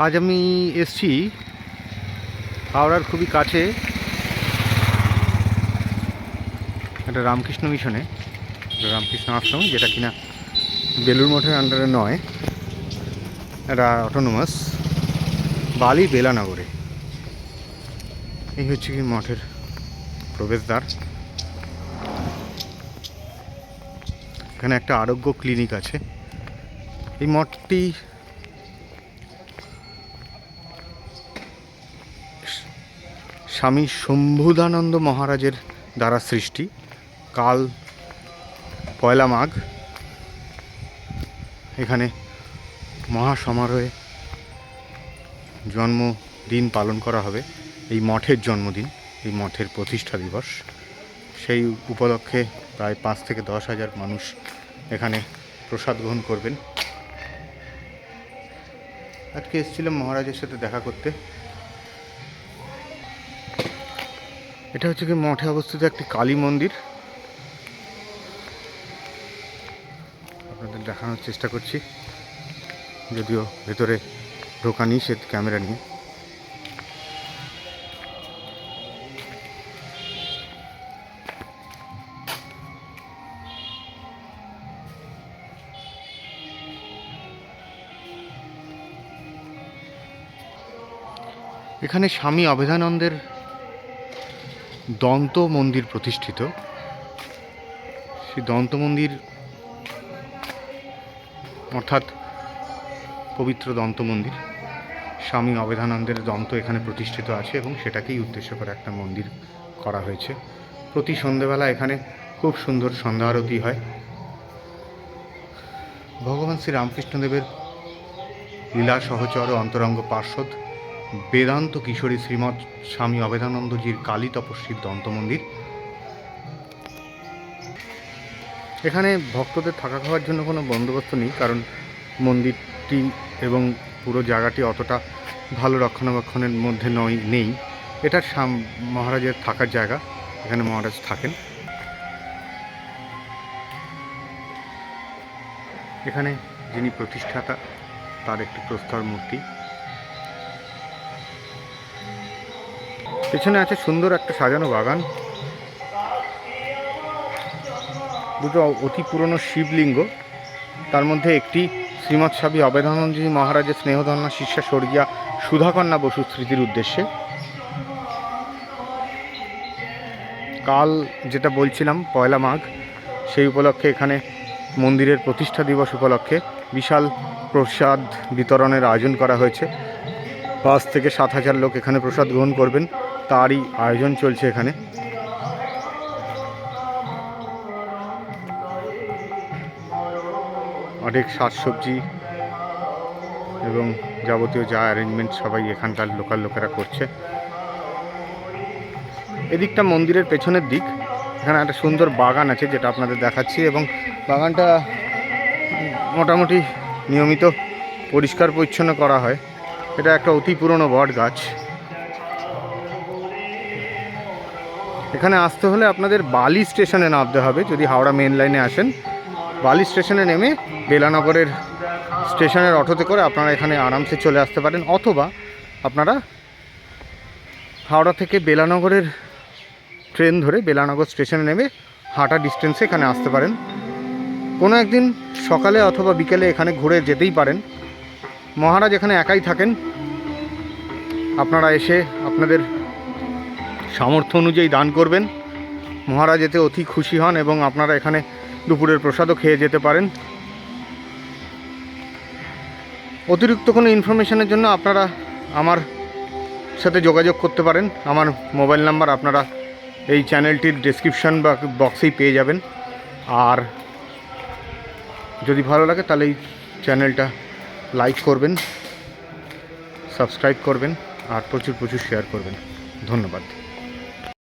আজ আমি এসছি হাওড়ার খুবই কাছে একটা রামকৃষ্ণ মিশনে, রামকৃষ্ণ আশ্রম, যেটা কিনা বেলুড় মঠের আন্ডারে নয়, এটা অটোনোমাস, বালি বেলানগরে। এই হচ্ছে কি মঠের প্রবেশদ্বার। এখানে একটা আরোগ্য ক্লিনিক আছে। এই মঠটি স্বামী শম্ভুদানন্দ মহারাজের দ্বারা সৃষ্টি। কাল পয়লা মাঘ এখানে মহাসমারোহে জন্মদিন পালন করা হবে। এই মঠের জন্মদিন, এই মঠের প্রতিষ্ঠা দিবস। সেই উপলক্ষে প্রায় 5 থেকে 10 হাজার মানুষ এখানে প্রসাদ গ্রহণ করবেন। আজকে এসেছিলাম মহারাজের সাথে দেখা করতে। এটা হচ্ছে কি মঠে অবস্থিত একটি কালী মন্দির। আপনাদের দেখানোর চেষ্টা করছি, যদিও ভেতরে ঢোকা নিষেধ ক্যামেরা নিয়ে। এখানে স্বামী অভেদানন্দের দন্ত মন্দির প্রতিষ্ঠিত। সেই দন্ত মন্দির অর্থাৎ পবিত্র দন্ত মন্দির, স্বামী অভেদানন্দের দন্ত এখানে প্রতিষ্ঠিত আছে এবং সেটাকেই উদ্দেশ্য করে একটা মন্দির করা হয়েছে। প্রতি সন্ধ্যেবেলা এখানে খুব সুন্দর সন্ধ্যা আরতি হয়। ভগবান শ্রী রামকৃষ্ণদেবের লীলা সহচর ও অন্তরঙ্গ পার্ষদ বেদান্ত কিশোরী শ্রীমৎ স্বামী অভেদানন্দজির কালী তপস্বীর দন্ত মন্দির। এখানে ভক্তদের থাকা খাওয়ার জন্য কোনো বন্দোবস্ত নেই, কারণ মন্দিরটি এবং পুরো জায়গাটি অতটা ভালো রক্ষণাবেক্ষণের মধ্যে নেই। এটা মহারাজের থাকার জায়গা, এখানে মহারাজ থাকেন। এখানে যিনি প্রতিষ্ঠাতা তার একটি প্রস্তর মূর্তি। পেছনে আছে সুন্দর একটা সাজানো বাগান। দুটো অতি পুরনো শিবলিঙ্গ, তার মধ্যে একটি শ্রীমৎ স্বামী অভেদানন্দজি মহারাজের স্নেহধন্যা শিষ্যা স্বর্গীয়া সুধাকন্যা বসুর স্মৃতির উদ্দেশ্যে। কাল যেটা বলছিলাম পয়লা মাঘ, সেই উপলক্ষে এখানে মন্দিরের প্রতিষ্ঠা দিবস উপলক্ষে বিশাল প্রসাদ বিতরণের আয়োজন করা হয়েছে। 5 থেকে 7 হাজার লোক এখানে প্রসাদ গ্রহণ করবেন, তারই আয়োজন চলছে এখানে। অনেক শাকসবজি এবং যাবতীয় যা অ্যারেঞ্জমেন্ট সবাই এখানকার লোকাল লোকেরা করছে। এদিকটা মন্দিরের পেছনের দিক, এখানে একটা সুন্দর বাগান আছে যেটা আপনাদের দেখাচ্ছি, এবং বাগানটা মোটামুটি নিয়মিত পরিষ্কার পরিচ্ছন্ন করা হয়। এটা একটা অতি পুরনো বট গাছ। এখানে আসতে হলে আপনাদের বালি স্টেশনে নামতে হবে। যদি হাওড়া মেন লাইনে আসেন, বালি স্টেশনে নেমে বেলানগরের স্টেশনের অটোতে করে আপনারা এখানে আরামসে চলে আসতে পারেন, অথবা আপনারা হাওড়া থেকে বেলানগরের ট্রেন ধরে বেলানগর স্টেশনে নেমে হাঁটা ডিস্টেন্সে এখানে আসতে পারেন। কোনো একদিন সকালে অথবা বিকেলে এখানে ঘুরে যেতেই পারেন। মহারাজ এখানে একাই থাকেন। আপনারা এসে আপনাদের সামর্থ্য অনুযায়ী দান করবেন। মহারাজ এতে অতি খুশি হন এবং আপনারা এখানে দুপুরের প্রসাদও খেয়ে যেতে পারেন। অতিরিক্ত কোনো ইনফরমেশনের জন্য আপনারা আমার সাথে যোগাযোগ করতে পারেন। আমার মোবাইল নাম্বার আপনারা এই চ্যানেলটির ডেসক্রিপশন বা বক্সেই পেয়ে যাবেন। আর যদি ভালো লাগে তাহলে এই চ্যানেলটা লাইক করবেন, সাবস্ক্রাইব করবেন আর প্রচুর শেয়ার করবেন। ধন্যবাদ।